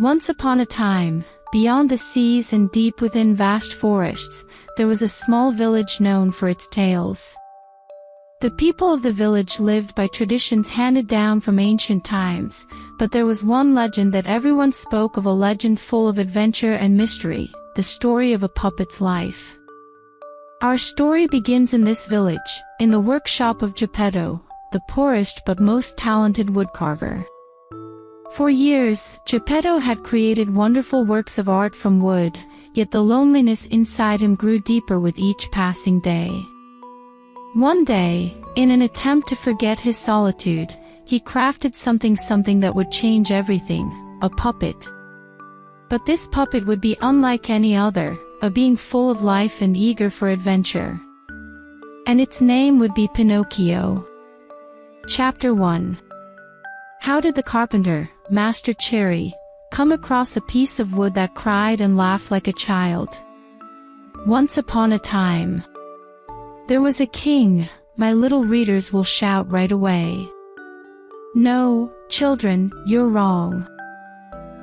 Once upon a time, beyond the seas and deep within vast forests, there was a small village known for its tales. The people of the village lived by traditions handed down from ancient times, but there was one legend that everyone spoke of, a legend full of adventure and mystery, the story of a puppet's life. Our story begins in this village, in the workshop of Geppetto, the poorest but most talented woodcarver. For years, Geppetto had created wonderful works of art from wood, yet the loneliness inside him grew deeper with each passing day. One day, in an attempt to forget his solitude, he crafted something that would change everything, a puppet. But this puppet would be unlike any other, a being full of life and eager for adventure. And its name would be Pinocchio. Chapter 1. How did the carpenter, Master Cherry, come across a piece of wood that cried and laughed like a child? Once upon a time, there was a king. My little readers will shout right away. No, children, you're wrong.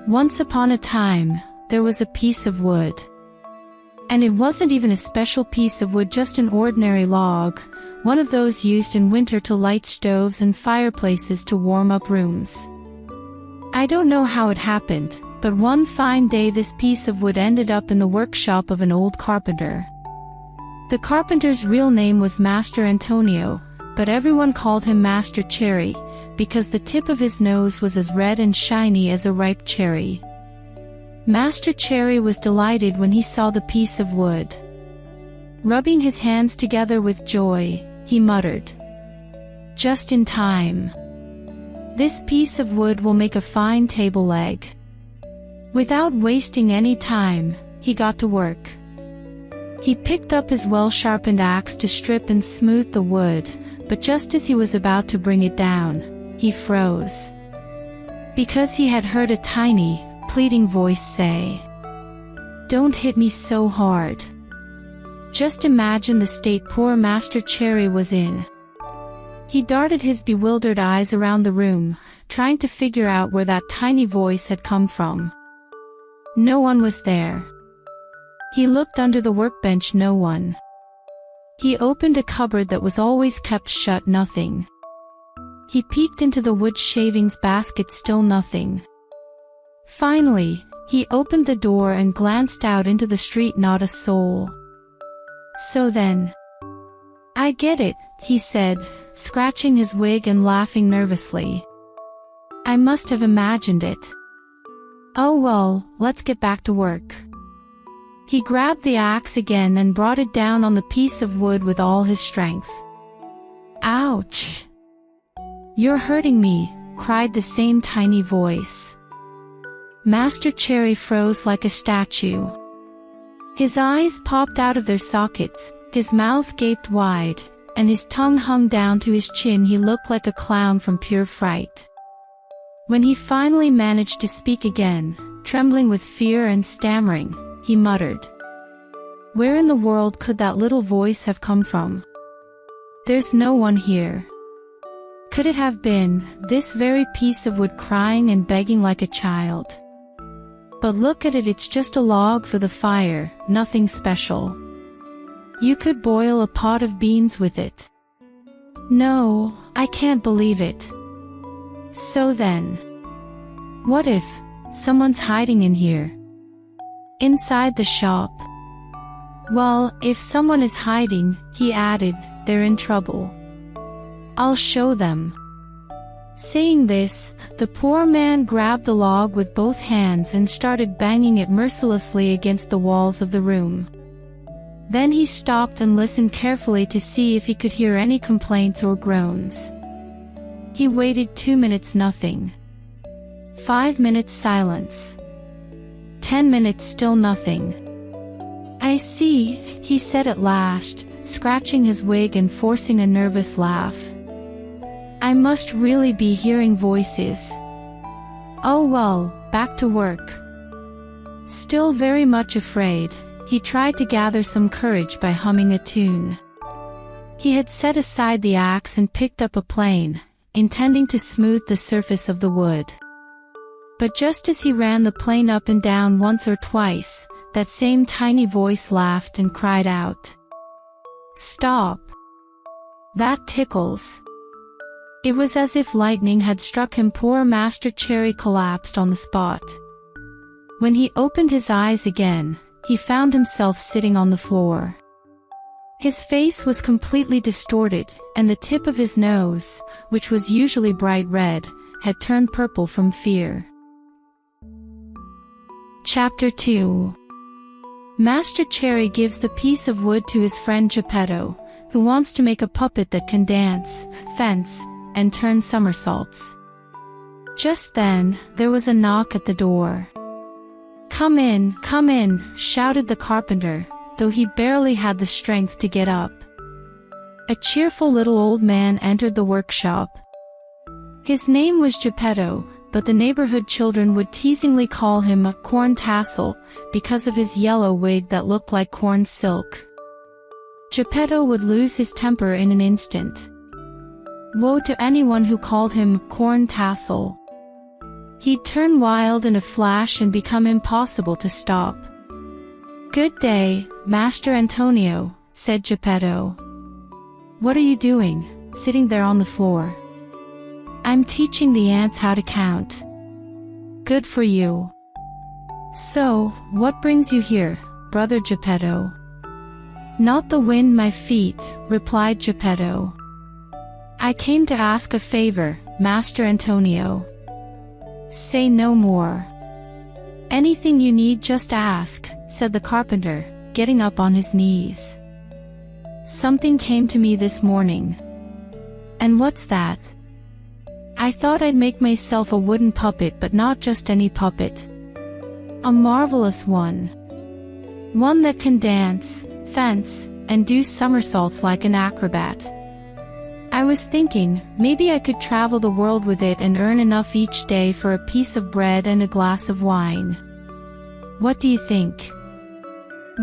Once upon a time, there was a piece of wood. And it wasn't even a special piece of wood, just an ordinary log, one of those used in winter to light stoves and fireplaces to warm up rooms. I don't know how it happened, but one fine day this piece of wood ended up in the workshop of an old carpenter. The carpenter's real name was Master Antonio, but everyone called him Master Cherry, because the tip of his nose was as red and shiny as a ripe cherry. Master Cherry was delighted when he saw the piece of wood. Rubbing his hands together with joy, he muttered, "Just in time. This piece of wood will make a fine table leg." Without wasting any time, he got to work. He picked up his well-sharpened axe to strip and smooth the wood, but just as he was about to bring it down, he froze. Because he had heard a tiny, pleading voice say, "Don't hit me so hard." Just imagine the state poor Master Cherry was in. He darted his bewildered eyes around the room, trying to figure out where that tiny voice had come from. No one was there. He looked under the workbench, no one. He opened a cupboard that was always kept shut, nothing. He peeked into the wood shavings basket, still nothing. Finally, he opened the door and glanced out into the street, not a soul. So then, "I get it," he said, scratching his wig and laughing nervously. "I must have imagined it. Oh well, let's get back to work." He grabbed the axe again and brought it down on the piece of wood with all his strength. "Ouch! You're hurting me," cried the same tiny voice. Master Cherry froze like a statue. His eyes popped out of their sockets, his mouth gaped wide, and his tongue hung down to his chin. He looked like a clown from pure fright. When he finally managed to speak again, trembling with fear and stammering, he muttered, "Where in the world could that little voice have come from? There's no one here. Could it have been this very piece of wood crying and begging like a child? But look at it, it's just a log for the fire, nothing special. You could boil a pot of beans with it. No, I can't believe it. So then, what if someone's hiding in here? Inside the shop? Well, if someone is hiding," he added, "they're in trouble. I'll show them." Saying this, the poor man grabbed the log with both hands and started banging it mercilessly against the walls of the room. Then he stopped and listened carefully to see if he could hear any complaints or groans. He waited 2 minutes, nothing. 5 minutes silence. 10 minutes, still nothing. "I see," he said at last, scratching his wig and forcing a nervous laugh. "I must really be hearing voices. Oh well, back to work." Still very much afraid, he tried to gather some courage by humming a tune. He had set aside the axe and picked up a plane, intending to smooth the surface of the wood. But just as he ran the plane up and down once or twice, that same tiny voice laughed and cried out, "Stop! That tickles." It was as if lightning had struck him. Poor Master Cherry collapsed on the spot. When he opened his eyes again, he found himself sitting on the floor. His face was completely distorted, and the tip of his nose, which was usually bright red, had turned purple from fear. Chapter 2. Master Cherry gives the piece of wood to his friend Geppetto, who wants to make a puppet that can dance, fence, and turn somersaults. Just then, there was a knock at the door. Come in," shouted the carpenter, though he barely had the strength to get up. A cheerful little old man entered the workshop. His name was Geppetto, but the neighborhood children would teasingly call him a corn tassel, because of his yellow wig that looked like corn silk. Geppetto would lose his temper in an instant. Woe to anyone who called him corn tassel. He'd turn wild in a flash and become impossible to stop. "Good day, Master Antonio," said Geppetto. "What are you doing, sitting there on the floor?" "I'm teaching the ants how to count." "Good for you. So, what brings you here, Brother Geppetto?" "Not the wind, my feet," replied Geppetto. "I came to ask a favor, Master Antonio." "Say no more. Anything you need, just ask," said the carpenter, getting up on his knees. "Something came to me this morning." "And what's that?" "I thought I'd make myself a wooden puppet, but not just any puppet. A marvelous one. One that can dance, fence, and do somersaults like an acrobat. I was thinking, maybe I could travel the world with it and earn enough each day for a piece of bread and a glass of wine. What do you think?"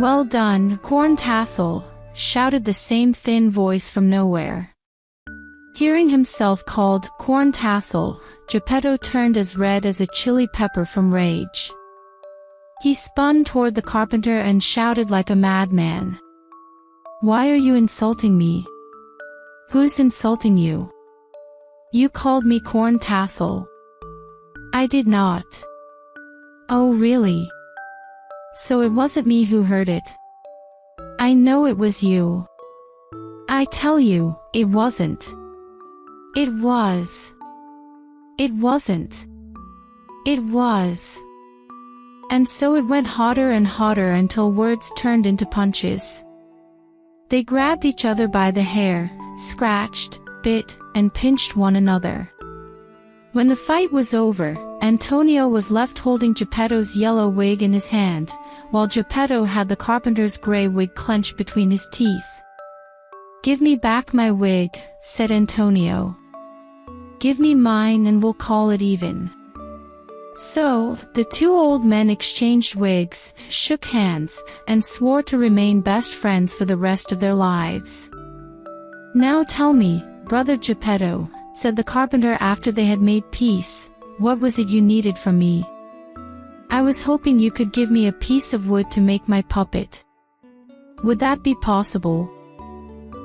"Well done, corn tassel," shouted the same thin voice from nowhere. Hearing himself called corn tassel, Geppetto turned as red as a chili pepper from rage. He spun toward the carpenter and shouted like a madman. "Why are you insulting me?" "Who's insulting you?" "You called me corn tassel." "I did not." "Oh really? So it wasn't me who heard it." "I know it was you." "I tell you, it wasn't." "It was." "It wasn't." "It was." And so it went hotter and hotter until words turned into punches. They grabbed each other by the hair, scratched, bit, and pinched one another. When the fight was over, Antonio was left holding Geppetto's yellow wig in his hand, while Geppetto had the carpenter's gray wig clenched between his teeth. "Give me back my wig," said Antonio. "Give me mine and we'll call it even." So, the two old men exchanged wigs, shook hands, and swore to remain best friends for the rest of their lives. "Now tell me, Brother Geppetto," said the carpenter after they had made peace, "what was it you needed from me?" "I was hoping you could give me a piece of wood to make my puppet. Would that be possible?"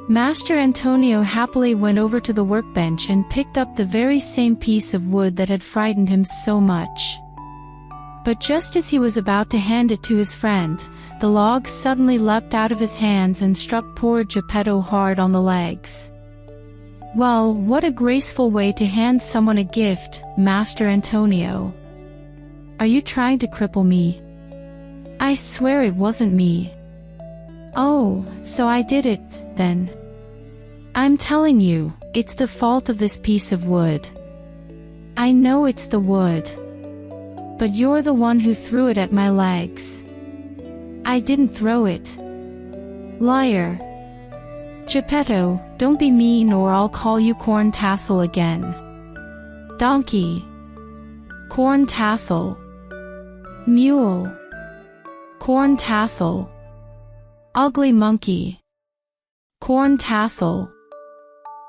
Master Antonio happily went over to the workbench and picked up the very same piece of wood that had frightened him so much. But just as he was about to hand it to his friend, the log suddenly leapt out of his hands and struck poor Geppetto hard on the legs. "Well, what a graceful way to hand someone a gift, Master Antonio. Are you trying to cripple me?" "I swear it wasn't me." "Oh, so I did it, then." "I'm telling you, it's the fault of this piece of wood." "I know it's the wood. But you're the one who threw it at my legs." "I didn't throw it." "Liar." "Geppetto, don't be mean or I'll call you corn tassel again." "Donkey." "Corn tassel." "Mule." "Corn tassel." "Ugly monkey." "Corn tassel."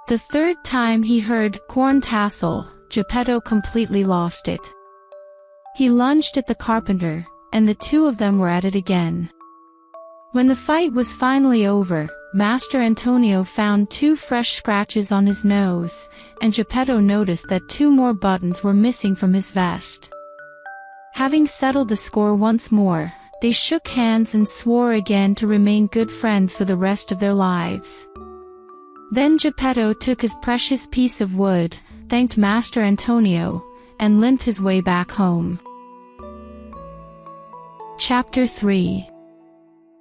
The third time he heard corn tassel, Geppetto completely lost it. He lunged at the carpenter, and the two of them were at it again. When the fight was finally over, Master Antonio found 2 fresh scratches on his nose, and Geppetto noticed that 2 more buttons were missing from his vest. Having settled the score once more, they shook hands and swore again to remain good friends for the rest of their lives. Then Geppetto took his precious piece of wood, thanked Master Antonio, and limped his way back home. Chapter 3.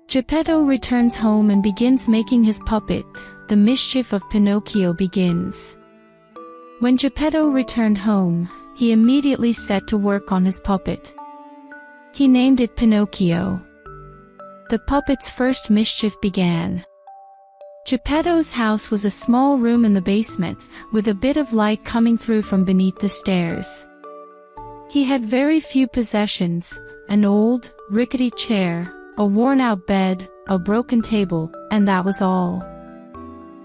Geppetto returns home and begins making his puppet. The mischief of Pinocchio begins. When Geppetto returned home, he immediately set to work on his puppet. He named it Pinocchio. The puppet's first mischief began. Geppetto's house was a small room in the basement, with a bit of light coming through from beneath the stairs. He had very few possessions: an old, rickety chair, a worn-out bed, a broken table, and that was all.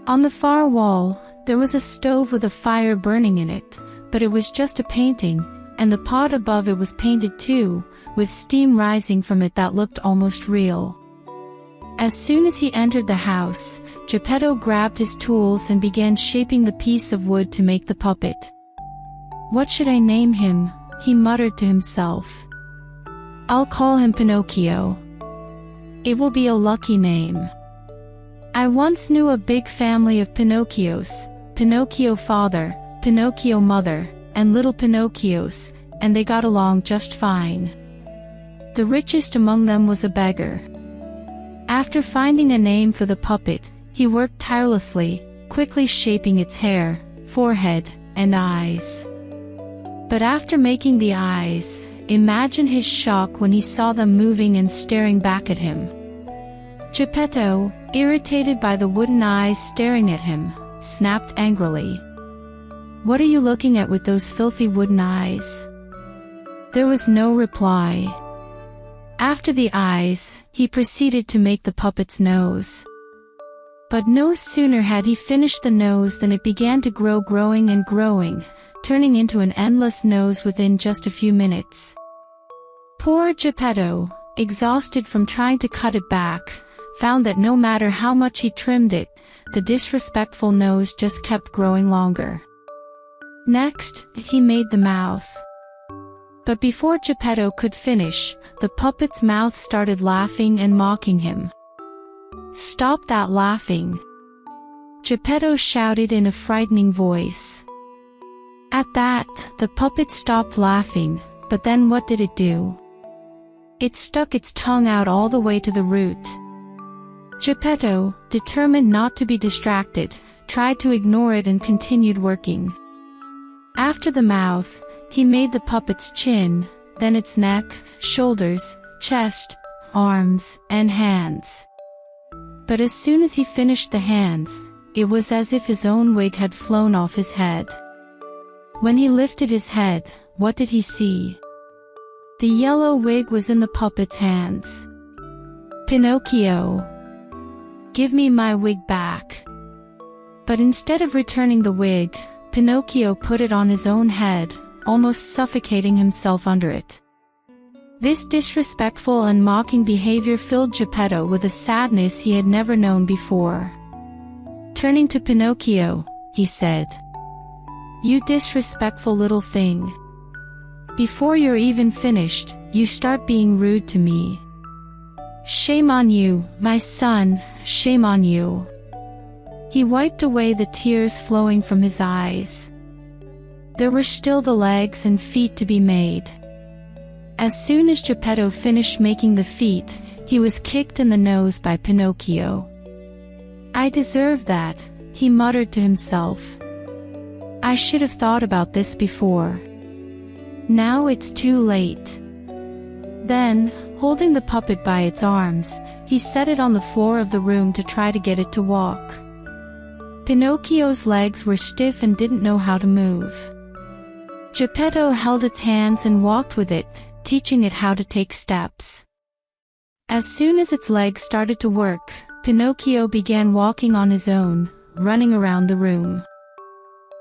On the far wall, there was a stove with a fire burning in it, but it was just a painting, and the pot above it was painted too, with steam rising from it that looked almost real. As soon as he entered the house, Geppetto grabbed his tools and began shaping the piece of wood to make the puppet. "What should I name him?" he muttered to himself. "I'll call him Pinocchio. It will be a lucky name. I once knew a big family of Pinocchios, Pinocchio father, Pinocchio mother, and little Pinocchios, and they got along just fine. The richest among them was a beggar." After finding a name for the puppet, he worked tirelessly, quickly shaping its hair, forehead, and eyes. But after making the eyes, imagine his shock when he saw them moving and staring back at him. Geppetto, irritated by the wooden eyes staring at him, snapped angrily. "What are you looking at with those filthy wooden eyes?" There was no reply. After the eyes, he proceeded to make the puppet's nose. But no sooner had he finished the nose than it began to grow, growing and growing, turning into an endless nose within just a few minutes. Poor Geppetto, exhausted from trying to cut it back, found that no matter how much he trimmed it, the disrespectful nose just kept growing longer. Next, he made the mouth. But before Geppetto could finish, the puppet's mouth started laughing and mocking him. "Stop that laughing!" Geppetto shouted in a frightening voice. At that, the puppet stopped laughing, but then what did it do? It stuck its tongue out all the way to the root. Geppetto, determined not to be distracted, tried to ignore it and continued working. After the mouth, he made the puppet's chin, then its neck, shoulders, chest, arms, and hands. But as soon as he finished the hands, it was as if his own wig had flown off his head. When he lifted his head, what did he see? The yellow wig was in the puppet's hands. "Pinocchio! Give me my wig back!" But instead of returning the wig, Pinocchio put it on his own head, almost suffocating himself under it. This disrespectful and mocking behavior filled Geppetto with a sadness he had never known before. Turning to Pinocchio, he said, "You disrespectful little thing. Before you're even finished, you start being rude to me. Shame on you, my son, shame on you." He wiped away the tears flowing from his eyes. There were still the legs and feet to be made. As soon as Geppetto finished making the feet, he was kicked in the nose by Pinocchio. "I deserve that," he muttered to himself. "I should have thought about this before. Now it's too late." Then, holding the puppet by its arms, he set it on the floor of the room to try to get it to walk. Pinocchio's legs were stiff and didn't know how to move. Geppetto held its hands and walked with it, teaching it how to take steps. As soon as its legs started to work, Pinocchio began walking on his own, running around the room.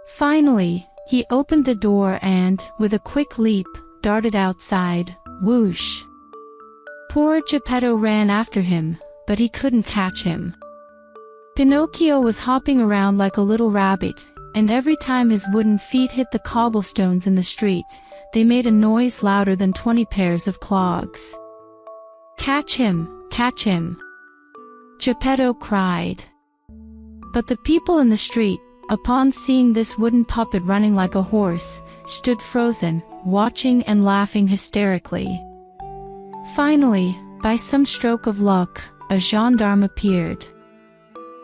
Finally, he opened the door and, with a quick leap, darted outside, whoosh. Poor Geppetto ran after him, but he couldn't catch him. Pinocchio was hopping around like a little rabbit, and every time his wooden feet hit the cobblestones in the street, they made a noise louder than 20 pairs of clogs. "Catch him! Catch him!" Geppetto cried. But the people in the street, upon seeing this wooden puppet running like a horse, stood frozen, watching and laughing hysterically. Finally, by some stroke of luck, a gendarme appeared.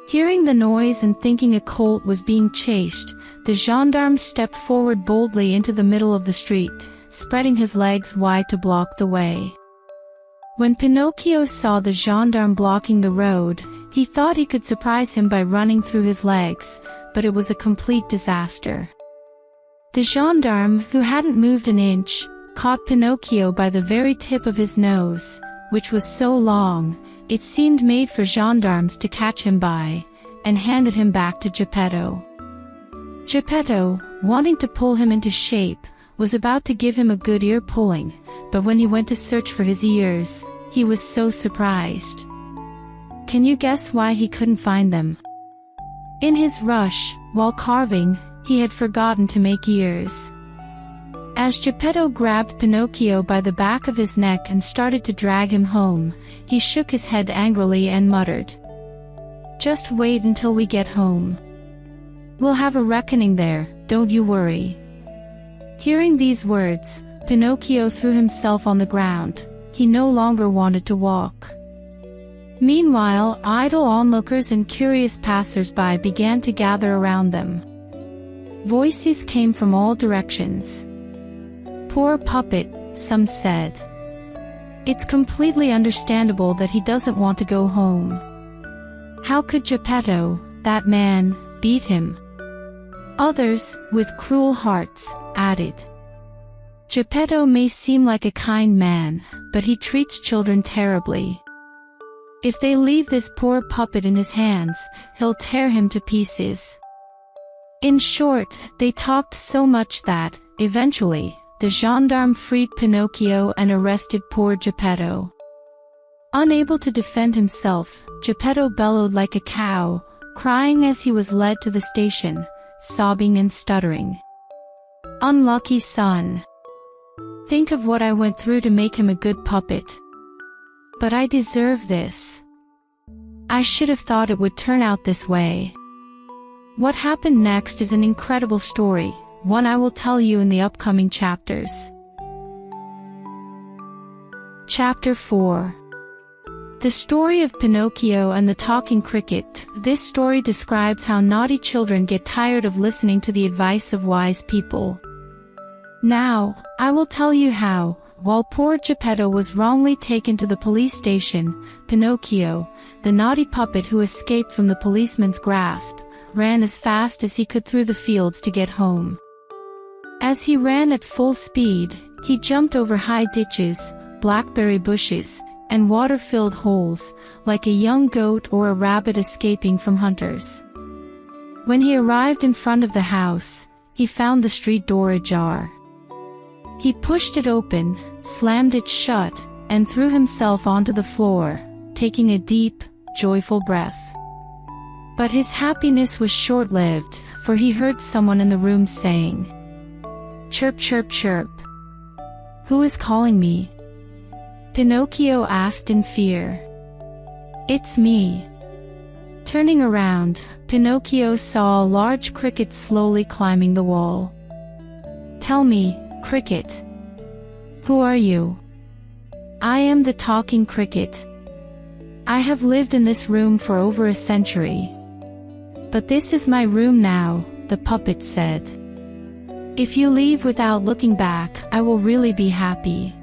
Hearing the noise and thinking a colt was being chased, the gendarme stepped forward boldly into the middle of the street, spreading his legs wide to block the way. When Pinocchio saw the gendarme blocking the road, he thought he could surprise him by running through his legs, but it was a complete disaster. The gendarme, who hadn't moved an inch, caught Pinocchio by the very tip of his nose, which was so long, it seemed made for gendarmes to catch him by, and handed him back to Geppetto. Geppetto, wanting to pull him into shape, was about to give him a good ear-pulling, but when he went to search for his ears, he was so surprised. Can you guess why he couldn't find them? In his rush, while carving, he had forgotten to make ears. As Geppetto grabbed Pinocchio by the back of his neck and started to drag him home, he shook his head angrily and muttered, "Just wait until we get home. We'll have a reckoning there, don't you worry." Hearing these words, Pinocchio threw himself on the ground. He no longer wanted to walk. Meanwhile, idle onlookers and curious passers-by began to gather around them. Voices came from all directions. "Poor puppet," some said. "It's completely understandable that he doesn't want to go home. How could Geppetto, that man, beat him?" Others, with cruel hearts, added, "Geppetto may seem like a kind man, but he treats children terribly. If they leave this poor puppet in his hands, he'll tear him to pieces." In short, they talked so much that, eventually, the gendarme freed Pinocchio and arrested poor Geppetto. Unable to defend himself, Geppetto bellowed like a cow, crying as he was led to the station, sobbing and stuttering. "Unlucky son. Think of what I went through to make him a good puppet. But I deserve this. I should have thought it would turn out this way." What happened next is an incredible story, one I will tell you in the upcoming chapters. Chapter 4. The Story of Pinocchio and the Talking Cricket. This story describes how naughty children get tired of listening to the advice of wise people. Now, I will tell you how, while poor Geppetto was wrongly taken to the police station, Pinocchio, the naughty puppet who escaped from the policeman's grasp, ran as fast as he could through the fields to get home. As he ran at full speed, he jumped over high ditches, blackberry bushes, and water-filled holes, like a young goat or a rabbit escaping from hunters. When he arrived in front of the house, he found the street door ajar. He pushed it open, slammed it shut, and threw himself onto the floor, taking a deep, joyful breath. But his happiness was short-lived, for he heard someone in the room saying, "Chirp, chirp, chirp. Who is calling me?" Pinocchio asked in fear. "It's me." Turning around, Pinocchio saw a large cricket slowly climbing the wall. "Tell me, Cricket. Who are you?" "I am the talking cricket. I have lived in this room for over a century. But this is my room now," the puppet said. "If you leave without looking back, I will really be happy."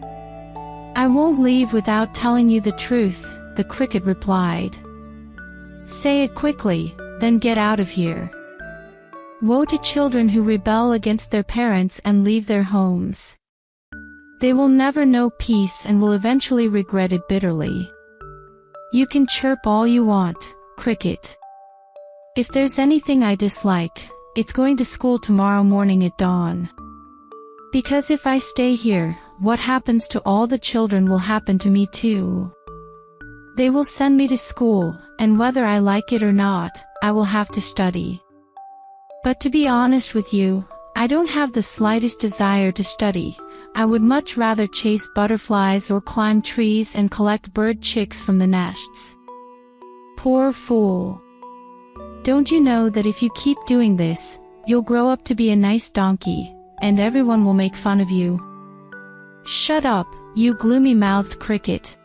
"I won't leave without telling you the truth," the cricket replied. "Say it quickly, then get out of here. Woe to children who rebel against their parents and leave their homes. They will never know peace and will eventually regret it bitterly. You can chirp all you want, Cricket. If there's anything I dislike, it's going to school tomorrow morning at dawn. Because if I stay here, what happens to all the children will happen to me too. They will send me to school, and whether I like it or not, I will have to study. But to be honest with you, I don't have the slightest desire to study. I would much rather chase butterflies or climb trees and collect bird chicks from the nests. Poor fool. Don't you know that if you keep doing this, you'll grow up to be a nice donkey, and everyone will make fun of you? Shut up, you gloomy-mouthed cricket!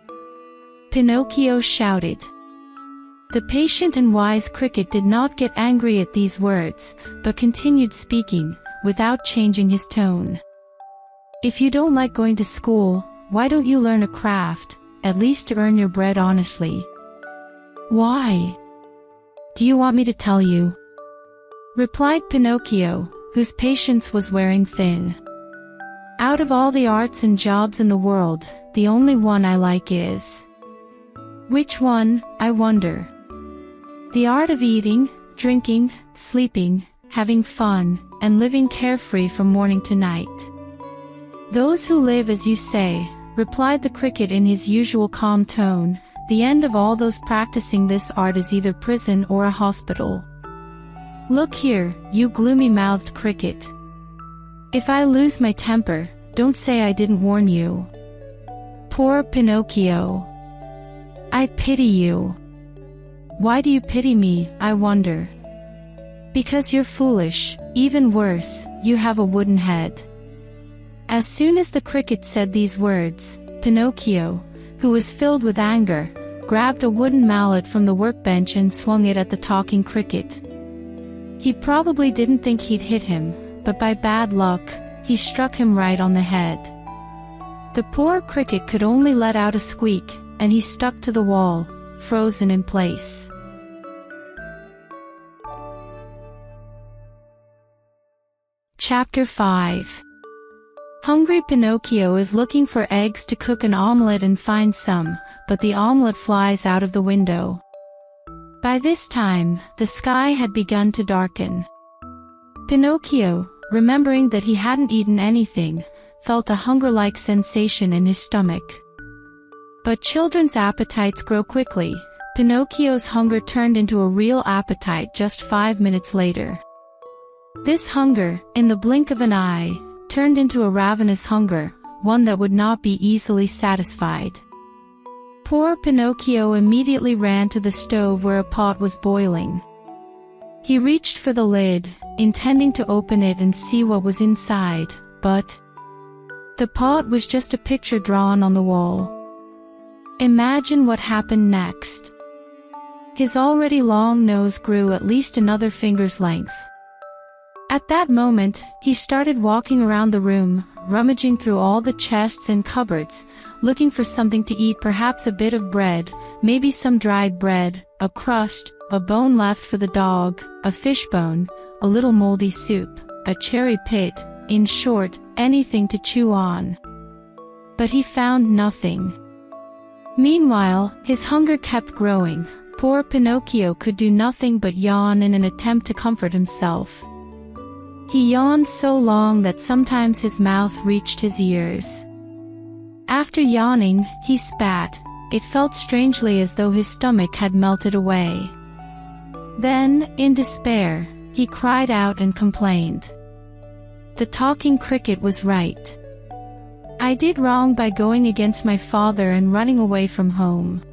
Pinocchio shouted. The patient and wise cricket did not get angry at these words, but continued speaking, without changing his tone. If you don't like going to school, why don't you learn a craft, at least to earn your bread honestly? Why? Do you want me to tell you? Replied Pinocchio, whose patience was wearing thin. Out of all the arts and jobs in the world, the only one I like is... Which one, I wonder? The art of eating, drinking, sleeping, having fun, and living carefree from morning to night. Those who live as you say, replied the cricket in his usual calm tone, the end of all those practicing this art is either prison or a hospital. Look here, you gloomy-mouthed cricket. If I lose my temper, don't say I didn't warn you. Poor Pinocchio. I pity you. Why do you pity me, I wonder? Because you're foolish, even worse, you have a wooden head. As soon as the cricket said these words, Pinocchio, who was filled with anger, grabbed a wooden mallet from the workbench and swung it at the talking cricket. He probably didn't think he'd hit him, but by bad luck, he struck him right on the head. The poor cricket could only let out a squeak, and he stuck to the wall, frozen in place. Chapter 5. Hungry Pinocchio is looking for eggs to cook an omelette and finds some, but the omelette flies out of the window. By this time, the sky had begun to darken. Pinocchio, remembering that he hadn't eaten anything, felt a hunger-like sensation in his stomach. But children's appetites grow quickly. Pinocchio's hunger turned into a real appetite just 5 minutes later. This hunger, in the blink of an eye, turned into a ravenous hunger, one that would not be easily satisfied. Poor Pinocchio immediately ran to the stove where a pot was boiling. He reached for the lid, intending to open it and see what was inside, but the pot was just a picture drawn on the wall. Imagine what happened next. His already long nose grew at least another finger's length. At that moment, he started walking around the room, rummaging through all the chests and cupboards, looking for something to eat, perhaps a bit of bread, maybe some dried bread, a crust, a bone left for the dog, a fish bone, a little moldy soup, a cherry pit, in short, anything to chew on. But he found nothing. Meanwhile, his hunger kept growing. Poor Pinocchio could do nothing but yawn in an attempt to comfort himself. He yawned so long that sometimes his mouth reached his ears. After yawning, he spat. It felt strangely as though his stomach had melted away. Then, in despair, he cried out and complained. The talking cricket was right. I did wrong by going against my father and running away from home.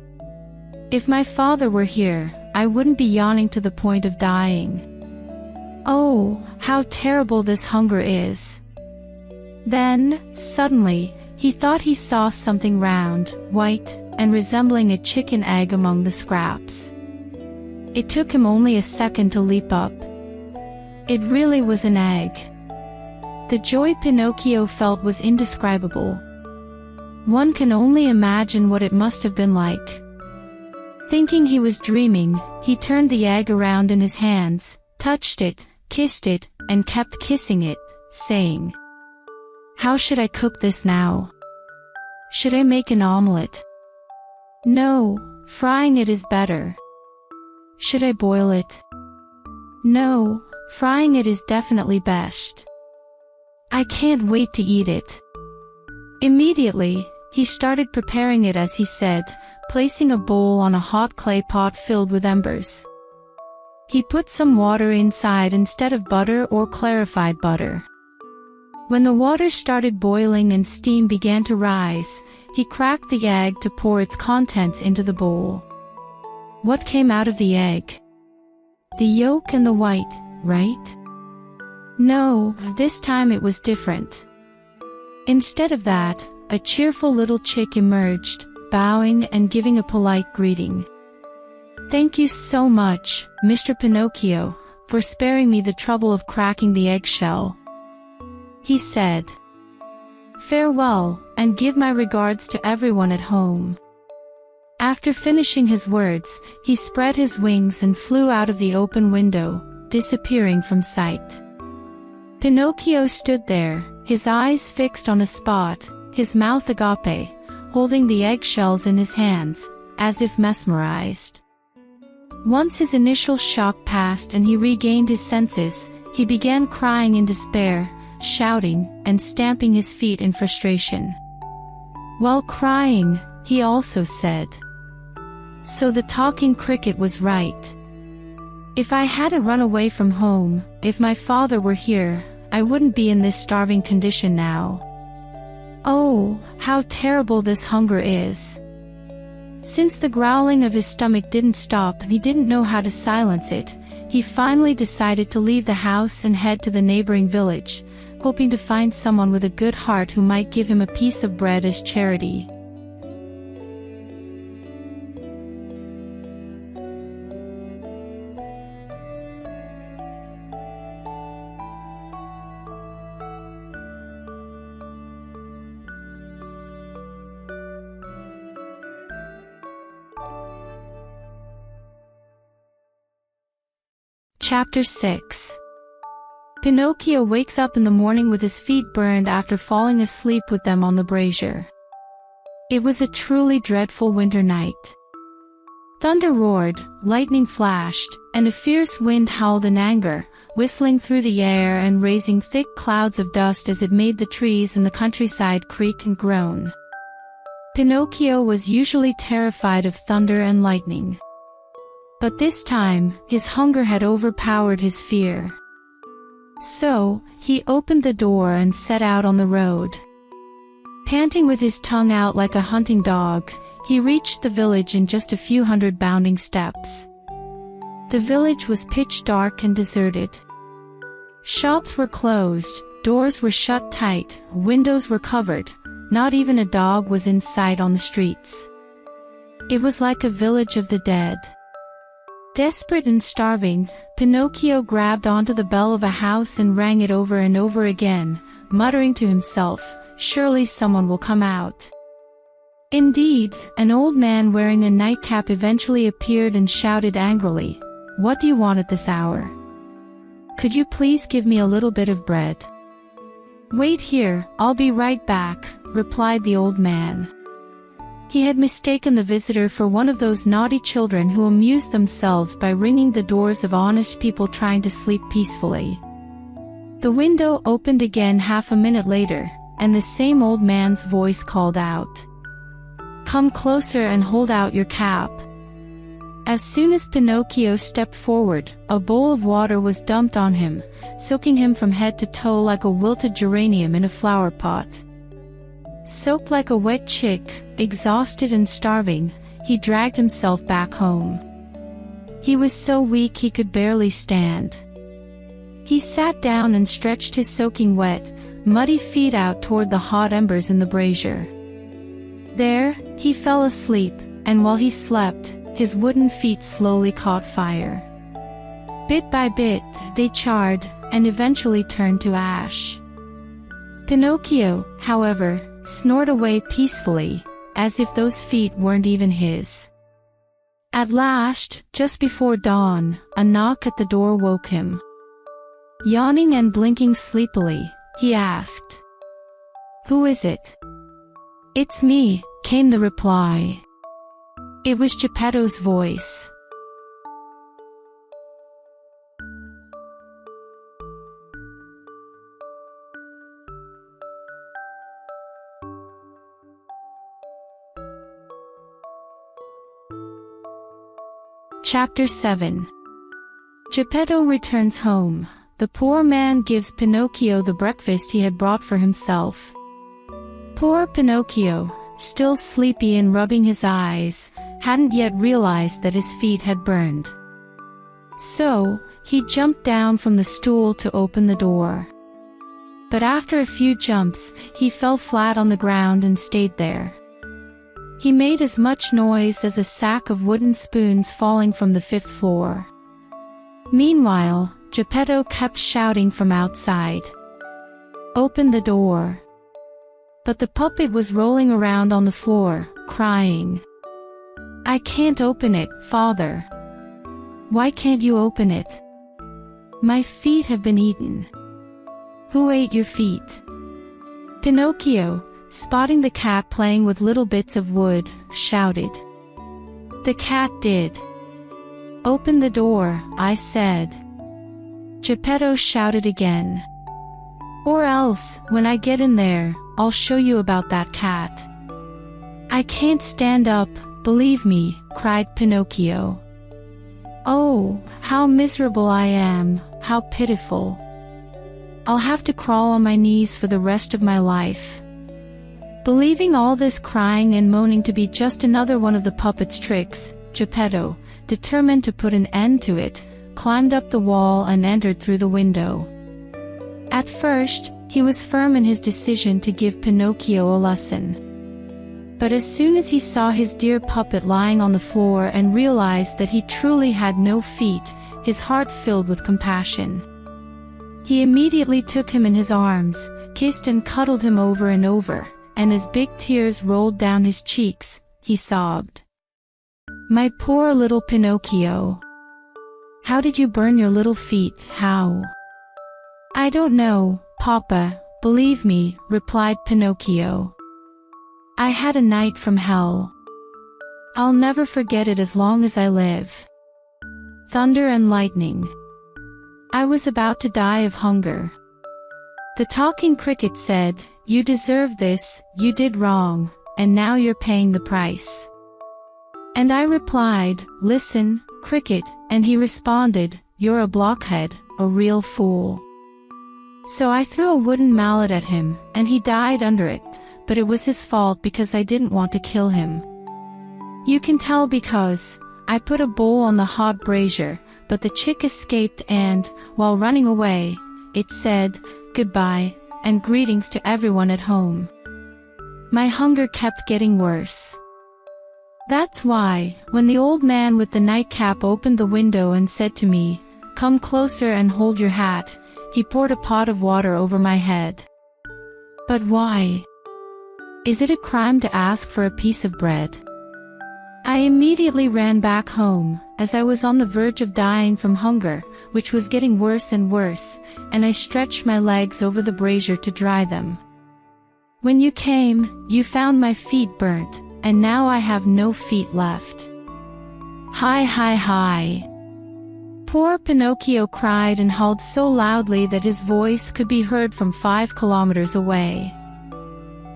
If my father were here, I wouldn't be yawning to the point of dying. Oh, how terrible this hunger is. Then, suddenly, he thought he saw something round, white, and resembling a chicken egg among the scraps. It took him only a second to leap up. It really was an egg. The joy Pinocchio felt was indescribable. One can only imagine what it must have been like. Thinking he was dreaming, he turned the egg around in his hands, touched it, kissed it, and kept kissing it, saying, "How should I cook this now? Should I make an omelette? No, frying it is better. Should I boil it? No, frying it is definitely best. I can't wait to eat it. Immediately, he started preparing it as he said, placing a bowl on a hot clay pot filled with embers. He put some water inside instead of butter or clarified butter. When the water started boiling and steam began to rise, he cracked the egg to pour its contents into the bowl. What came out of the egg? The yolk and the white, right? No, this time it was different. Instead of that, a cheerful little chick emerged, bowing and giving a polite greeting. "Thank you so much, Mr. Pinocchio, for sparing me the trouble of cracking the eggshell," he said. "Farewell, and give my regards to everyone at home." After finishing his words, he spread his wings and flew out of the open window, disappearing from sight. Pinocchio stood there, his eyes fixed on a spot, his mouth agape, holding the eggshells in his hands, as if mesmerized. Once his initial shock passed and he regained his senses, he began crying in despair, shouting, and stamping his feet in frustration. While crying, he also said, "So the talking cricket was right. If I hadn't run away from home, if my father were here, I wouldn't be in this starving condition now. Oh, how terrible this hunger is." Since the growling of his stomach didn't stop and he didn't know how to silence it, he finally decided to leave the house and head to the neighboring village, hoping to find someone with a good heart who might give him a piece of bread as charity. Chapter 6. Pinocchio wakes up in the morning with his feet burned after falling asleep with them on the brazier. It was a truly dreadful winter night. Thunder roared, lightning flashed, and a fierce wind howled in anger, whistling through the air and raising thick clouds of dust as it made the trees in the countryside creak and groan. Pinocchio was usually terrified of thunder and lightning. But this time, his hunger had overpowered his fear. So, he opened the door and set out on the road. Panting with his tongue out like a hunting dog, he reached the village in just a few hundred bounding steps. The village was pitch dark and deserted. Shops were closed, doors were shut tight, windows were covered, not even a dog was in sight on the streets. It was like a village of the dead. Desperate and starving, Pinocchio grabbed onto the bell of a house and rang it over and over again, muttering to himself, "Surely someone will come out." Indeed, an old man wearing a nightcap eventually appeared and shouted angrily, "What do you want at this hour? Could you please give me a little bit of bread?" "Wait here, I'll be right back," replied the old man. He had mistaken the visitor for one of those naughty children who amused themselves by ringing the doors of honest people trying to sleep peacefully. The window opened again half a minute later, and the same old man's voice called out, "Come closer and hold out your cap." As soon as Pinocchio stepped forward, a bowl of water was dumped on him, soaking him from head to toe like a wilted geranium in a flower pot. Soaked like a wet chick, exhausted and starving, he dragged himself back home. He was so weak he could barely stand. He sat down and stretched his soaking wet, muddy feet out toward the hot embers in the brazier. There, he fell asleep, and while he slept, his wooden feet slowly caught fire. Bit by bit, they charred, and eventually turned to ash. Pinocchio, however, snored away peacefully, as if those feet weren't even his. At last, just before dawn, a knock at the door woke him. Yawning and blinking sleepily, he asked, "Who is it?" "It's me," came the reply. It was Geppetto's voice. Chapter 7. Geppetto returns home. The poor man gives Pinocchio the breakfast he had brought for himself. Poor Pinocchio, still sleepy and rubbing his eyes, hadn't yet realized that his feet had burned. So, he jumped down from the stool to open the door. But after a few jumps, he fell flat on the ground and stayed there. He made as much noise as a sack of wooden spoons falling from the 5th floor. Meanwhile, Geppetto kept shouting from outside, "Open the door!" But the puppet was rolling around on the floor, crying, "I can't open it, Father." "Why can't you open it?" "My feet have been eaten." "Who ate your feet?" Pinocchio, spotting the cat playing with little bits of wood, shouted. "The cat did." "Open the door, I said." Geppetto shouted again. "Or else, when I get in there, I'll show you about that cat." "I can't stand up, believe me," cried Pinocchio. "Oh, how miserable I am, how pitiful. I'll have to crawl on my knees for the rest of my life." Believing all this crying and moaning to be just another one of the puppet's tricks, Geppetto, determined to put an end to it, climbed up the wall and entered through the window. At first, he was firm in his decision to give Pinocchio a lesson. But as soon as he saw his dear puppet lying on the floor and realized that he truly had no feet, his heart filled with compassion. He immediately took him in his arms, kissed and cuddled him over and over, and as big tears rolled down his cheeks, he sobbed. "My poor little Pinocchio. How did you burn your little feet, how?" "I don't know, Papa, believe me," replied Pinocchio. "I had a night from hell. I'll never forget it as long as I live. Thunder and lightning. I was about to die of hunger. The talking cricket said, 'You deserve this, you did wrong, and now you're paying the price.' And I replied, 'Listen, cricket,' and he responded, 'You're a blockhead, a real fool.' So I threw a wooden mallet at him, and he died under it, but it was his fault because I didn't want to kill him. You can tell because I put a bowl on the hot brazier, but the chick escaped and, while running away, it said, 'Goodbye, and greetings to everyone at home.' My hunger kept getting worse. That's why, when the old man with the nightcap opened the window and said to me, 'Come closer and hold your hat,' he poured a pot of water over my head." "But why? Is it a crime to ask for a piece of bread?" I immediately ran back home, as I was on the verge of dying from hunger, which was getting worse and worse, and I stretched my legs over the brazier to dry them. When you came, you found my feet burnt, and now I have no feet left. Hi hi hi. Poor Pinocchio cried and howled so loudly that his voice could be heard from 5 kilometers away.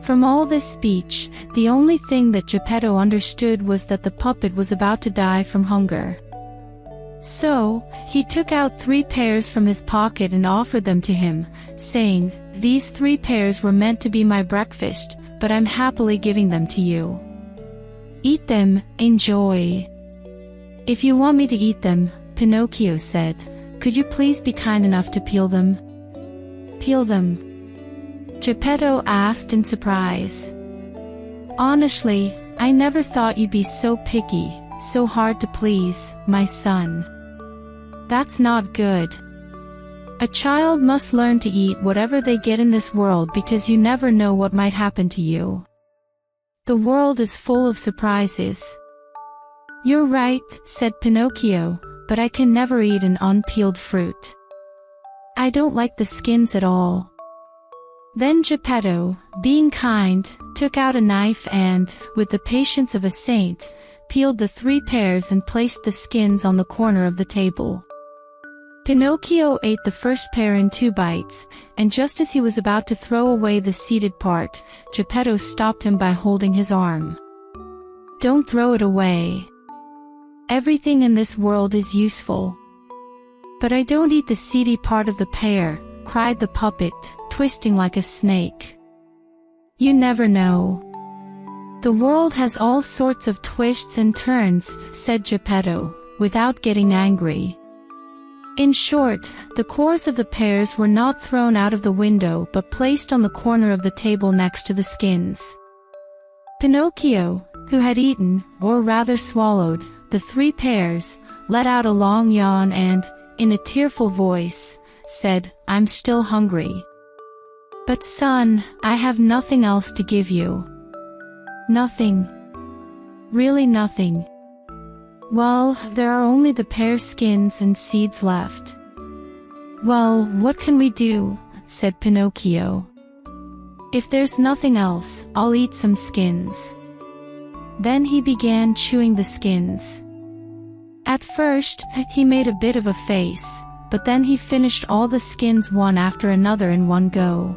From all this speech, the only thing that Geppetto understood was that the puppet was about to die from hunger. So, he took out 3 pears from his pocket and offered them to him, saying, "These 3 pears were meant to be my breakfast, but I'm happily giving them to you. Eat them, enjoy." "If you want me to eat them," Pinocchio said, "could you please be kind enough to peel them?" "Peel them?" Geppetto asked in surprise. "Honestly, I never thought you'd be so picky, so hard to please, my son. That's not good. A child must learn to eat whatever they get in this world because you never know what might happen to you. The world is full of surprises." "You're right," said Pinocchio, "but I can never eat an unpeeled fruit. I don't like the skins at all." Then Geppetto, being kind, took out a knife and, with the patience of a saint, peeled the 3 pears and placed the skins on the corner of the table. Pinocchio ate the first pear in 2 bites, and just as he was about to throw away the seeded part, Geppetto stopped him by holding his arm. "Don't throw it away. Everything in this world is useful. But I don't eat the seedy part of the pear, cried the puppet, twisting like a snake. You never know. The world has all sorts of twists and turns, said Geppetto, without getting angry. In short, the cores of the pears were not thrown out of the window but placed on the corner of the table next to the skins. Pinocchio, who had eaten, or rather swallowed, the 3 pears, let out a long yawn and, in a tearful voice, said, I'm still hungry. But son, I have nothing else to give you. Nothing. Really nothing. Well, there are only the pear skins and seeds left. Well, what can we do? Said Pinocchio. If there's nothing else, I'll eat some skins. Then he began chewing the skins. At first, he made a bit of a face, but then he finished all the skins one after another in one go.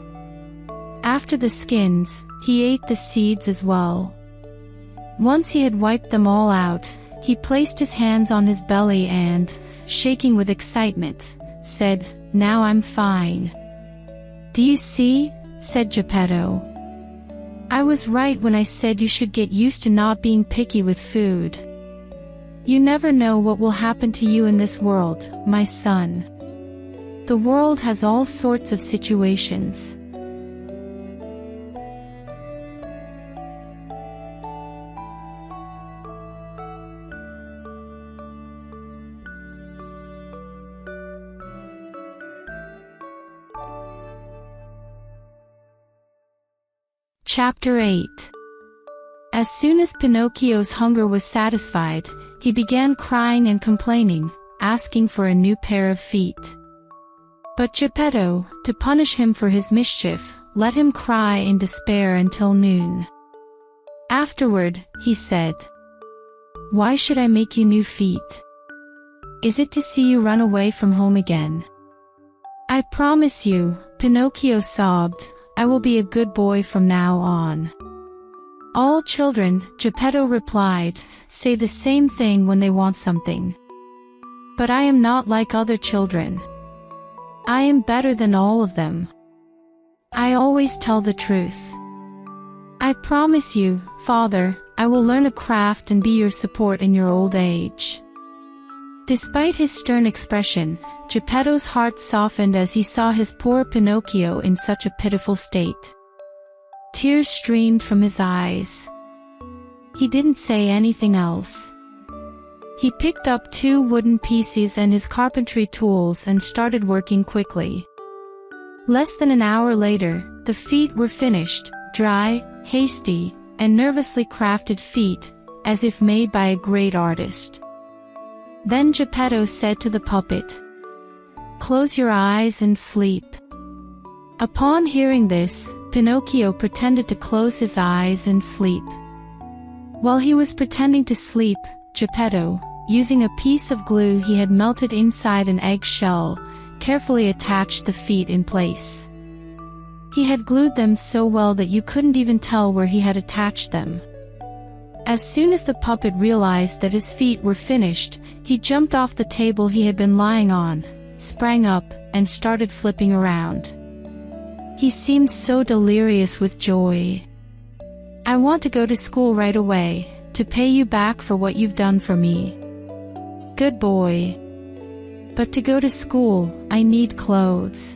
After the skins, he ate the seeds as well. Once he had wiped them all out, he placed his hands on his belly and, shaking with excitement, said, Now I'm fine. Do you see? Said Geppetto. I was right when I said you should get used to not being picky with food. You never know what will happen to you in this world, my son. The world has all sorts of situations. Chapter 8. As soon as Pinocchio's hunger was satisfied, he began crying and complaining, asking for a new pair of feet. But Geppetto, to punish him for his mischief, let him cry in despair until noon. Afterward, he said, Why should I make you new feet? Is it to see you run away from home again? I promise you, Pinocchio sobbed, I will be a good boy from now on. All children, Geppetto replied, say the same thing when they want something. But I am not like other children. I am better than all of them. I always tell the truth. I promise you, Father, I will learn a craft and be your support in your old age. Despite his stern expression, Geppetto's heart softened as he saw his poor Pinocchio in such a pitiful state. Tears streamed from his eyes. He didn't say anything else. He picked up 2 wooden pieces and his carpentry tools and started working quickly. Less than an hour later, the feet were finished, dry, hasty, and nervously crafted feet, as if made by a great artist. Then Geppetto said to the puppet, Close your eyes and sleep. Upon hearing this, Pinocchio pretended to close his eyes and sleep. While he was pretending to sleep, Geppetto, using a piece of glue he had melted inside an egg shell, carefully attached the feet in place. He had glued them so well that you couldn't even tell where he had attached them. As soon as the puppet realized that his feet were finished, he jumped off the table he had been lying on, sprang up, and started flipping around. He seemed so delirious with joy. I want to go to school right away, to pay you back for what you've done for me. Good boy. But to go to school, I need clothes.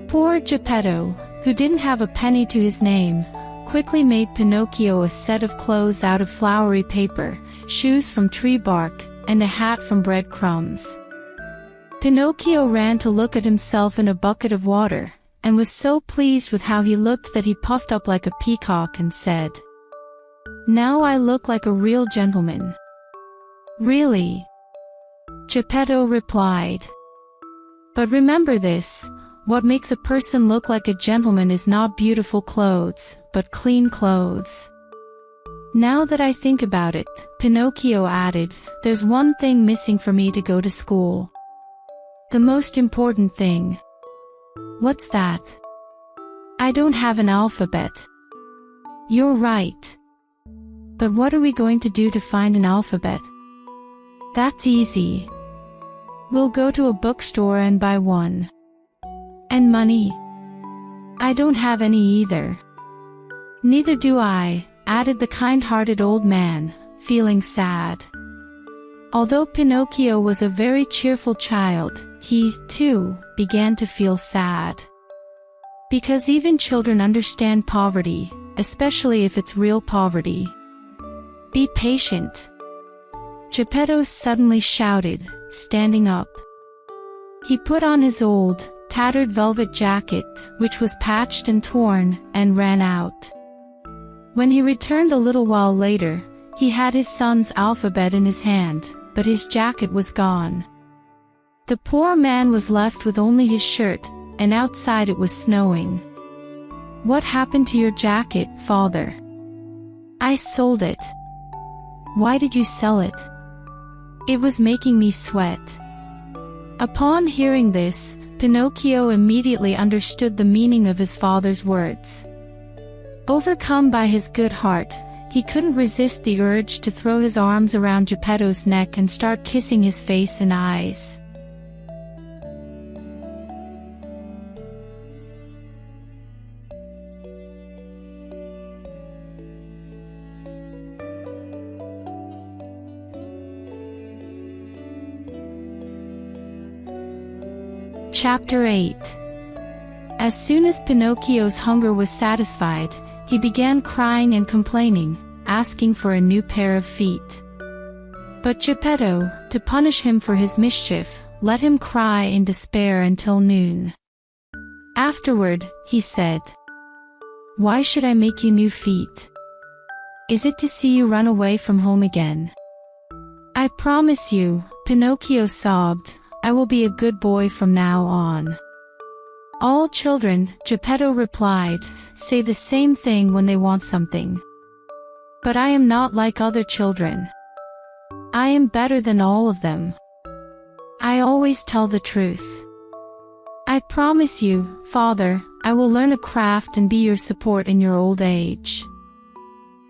Poor Geppetto, who didn't have a penny to his name, quickly made Pinocchio a set of clothes out of flowery paper, shoes from tree bark, and a hat from bread crumbs. Pinocchio ran to look at himself in a bucket of water, and was so pleased with how he looked that he puffed up like a peacock and said, Now I look like a real gentleman. Really? Geppetto replied. But remember this, what makes a person look like a gentleman is not beautiful clothes, but clean clothes. Now that I think about it, Pinocchio added, there's one thing missing for me to go to school. The most important thing. What's that? I don't have an alphabet. You're right. But what are we going to do to find an alphabet? That's easy. We'll go to a bookstore and buy one. And money? I don't have any either. Neither do I, added the kind-hearted old man, feeling sad. Although Pinocchio was a very cheerful child, he, too, began to feel sad. Because even children understand poverty, especially if it's real poverty. Be patient. Geppetto suddenly shouted, standing up. He put on his old, tattered velvet jacket, which was patched and torn, and ran out. When he returned a little while later, he had his son's alphabet in his hand, but his jacket was gone. The poor man was left with only his shirt, and outside it was snowing. What happened to your jacket, father? I sold it. Why did you sell it? It was making me sweat. Upon hearing this, Pinocchio immediately understood the meaning of his father's words. Overcome by his good heart, he couldn't resist the urge to throw his arms around Geppetto's neck and start kissing his face and eyes. Chapter 8. As soon as Pinocchio's hunger was satisfied, he began crying and complaining, asking for a new pair of feet. But Geppetto, to punish him for his mischief, let him cry in despair until noon. Afterward, he said, "Why should I make you new feet? Is it to see you run away from home again?" "I promise you," Pinocchio sobbed, "I will be a good boy from now on." All children, Geppetto replied, say the same thing when they want something. But I am not like other children. I am better than all of them. I always tell the truth. I promise you, father, I will learn a craft and be your support in your old age.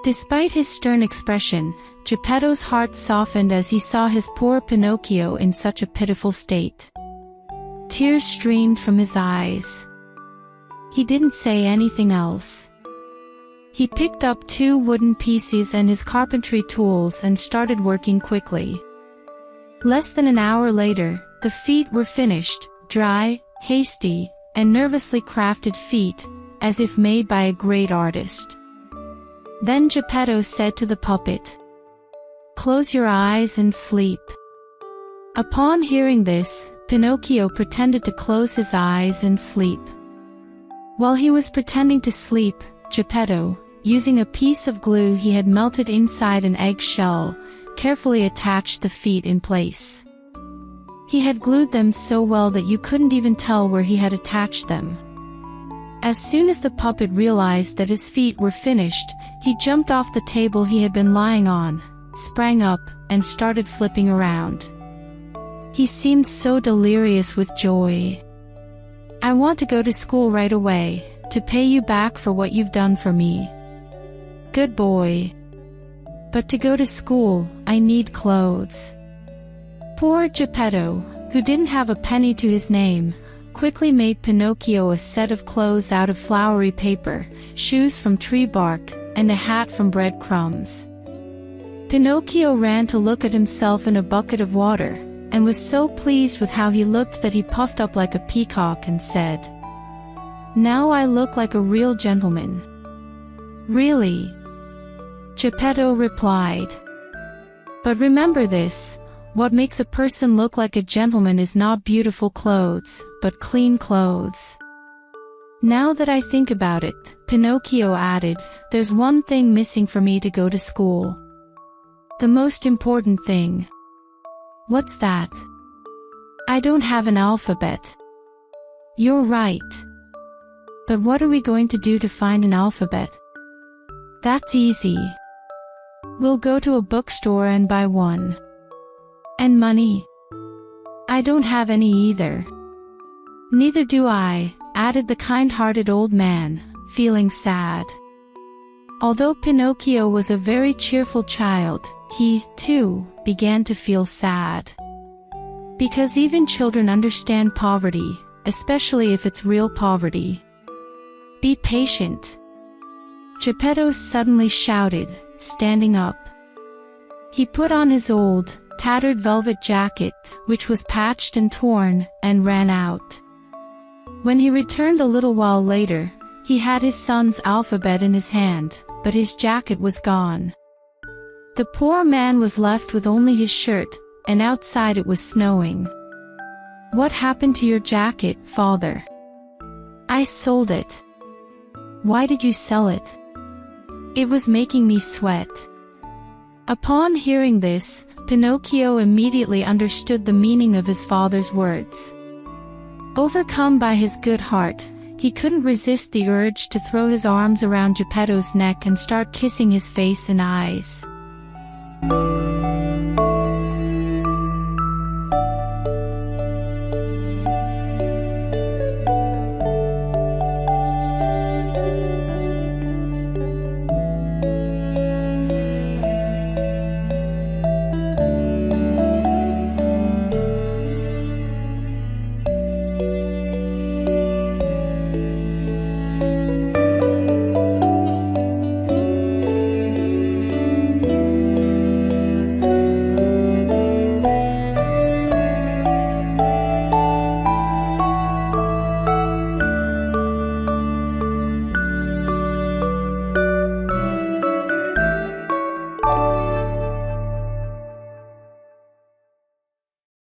Despite his stern expression, Geppetto's heart softened as he saw his poor Pinocchio in such a pitiful state. Tears streamed from his eyes. He didn't say anything else. He picked up 2 wooden pieces and his carpentry tools and started working quickly. Less than an hour later, the feet were finished, dry, hasty, and nervously crafted feet, as if made by a great artist. Then Geppetto said to the puppet, "Close your eyes and sleep." Upon hearing this, Pinocchio pretended to close his eyes and sleep. While he was pretending to sleep, Geppetto, using a piece of glue he had melted inside an egg shell, carefully attached the feet in place. He had glued them so well that you couldn't even tell where he had attached them. As soon as the puppet realized that his feet were finished, he jumped off the table he had been lying on, sprang up, and started flipping around. He seemed so delirious with joy. "I want to go to school right away, to pay you back for what you've done for me. Good boy. But to go to school, I need clothes." Poor Geppetto, who didn't have a penny to his name, quickly made Pinocchio a set of clothes out of flowery paper, shoes from tree bark, and a hat from bread crumbs. Pinocchio ran to look at himself in a bucket of water, and was so pleased with how he looked that he puffed up like a peacock and said, "Now I look like a real gentleman." "Really?" Geppetto replied. "But remember this, what makes a person look like a gentleman is not beautiful clothes, but clean clothes." "Now that I think about it," Pinocchio added, "there's one thing missing for me to go to school. The most important thing." "What's that?" "I don't have an alphabet." "You're right. But what are we going to do to find an alphabet?" "That's easy. We'll go to a bookstore and buy one." "And money?" "I don't have any either." "Neither do I," added the kind-hearted old man, feeling sad. Although Pinocchio was a very cheerful child, he, too, began to feel sad. Because even children understand poverty, especially if it's real poverty. Be patient. Geppetto suddenly shouted, standing up. He put on his old, tattered velvet jacket, which was patched and torn, and ran out. When he returned a little while later, he had his son's alphabet in his hand, but his jacket was gone. The poor man was left with only his shirt, and outside it was snowing. "What happened to your jacket, father?" "I sold it." "Why did you sell it?" "It was making me sweat." Upon hearing this, Pinocchio immediately understood the meaning of his father's words. Overcome by his good heart, he couldn't resist the urge to throw his arms around Geppetto's neck and start kissing his face and eyes.